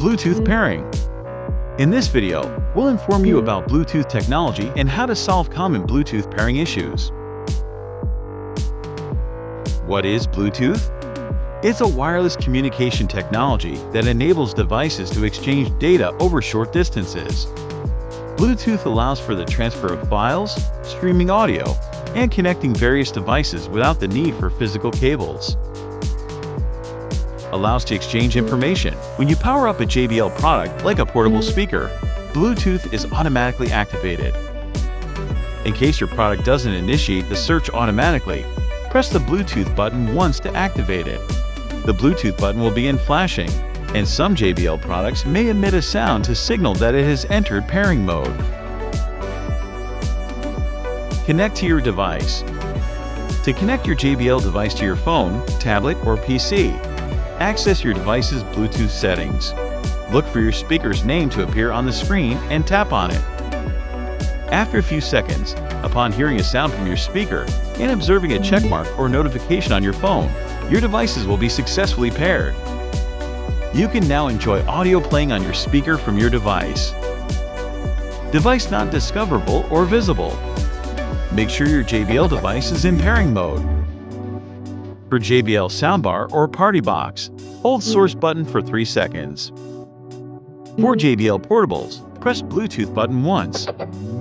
Bluetooth pairing. In this video, we'll inform you about Bluetooth technology and how to solve common Bluetooth pairing issues. What is Bluetooth? It's a wireless communication technology that enables devices to exchange data over short distances. Bluetooth allows for the transfer of files, streaming audio, and connecting various devices without the need for physical cables. Allows to exchange information. When you power up a JBL product like a portable speaker, Bluetooth is automatically activated. In case your product doesn't initiate the search automatically, press the Bluetooth button once to activate it. The Bluetooth button will begin flashing, and some JBL products may emit a sound to signal that it has entered pairing mode. Connect to your device. To connect your JBL device to your phone, tablet, or PC, access your device's Bluetooth settings. Look for your speaker's name to appear on the screen and tap on it. After a few seconds, upon hearing a sound from your speaker and observing a checkmark or notification on your phone, your devices will be successfully paired. You can now enjoy audio playing on your speaker from your device. Device not discoverable or visible. Make sure your JBL device is in pairing mode. For JBL soundbar or party box, hold source button for 3 seconds. For JBL portables, press Bluetooth button once.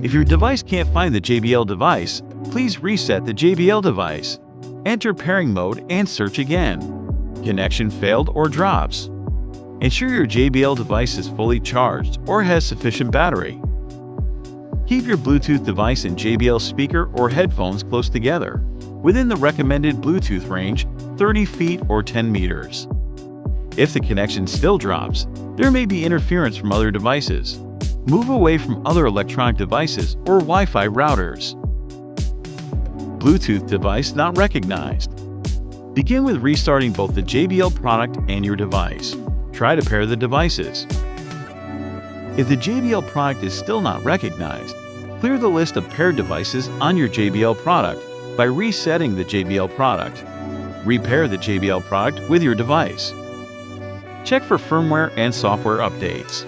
If your device can't find the JBL device, please reset the JBL device. Enter pairing mode and search again. Connection failed or drops. Ensure your JBL device is fully charged or has sufficient battery. Keep your Bluetooth device and JBL speaker or headphones close together, within the recommended Bluetooth range, 30 feet or 10 meters. If the connection still drops, there may be interference from other devices. Move away from other electronic devices or Wi-Fi routers. Bluetooth device not recognized. Begin with restarting both the JBL product and your device. Try to pair the devices. If the JBL product is still not recognized, clear the list of paired devices on your JBL product by resetting the JBL product. Repair the JBL product with your device. Check for firmware and software updates.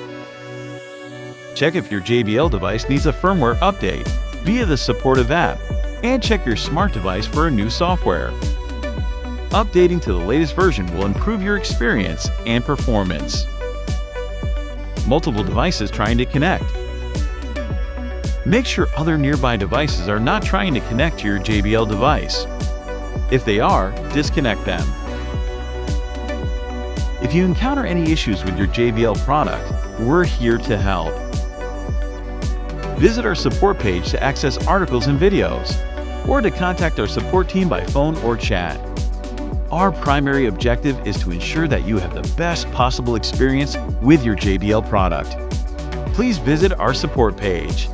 Check if your JBL device needs a firmware update via the supportive app, and check your smart device for a new software. Updating to the latest version will improve your experience and performance. Multiple devices trying to connect. Make sure other nearby devices are not trying to connect to your JBL device. If they are, disconnect them. If you encounter any issues with your JBL product, we're here to help. Visit our support page to access articles and videos, or to contact our support team by phone or chat. Our primary objective is to ensure that you have the best possible experience with your JBL product. Please visit our support page.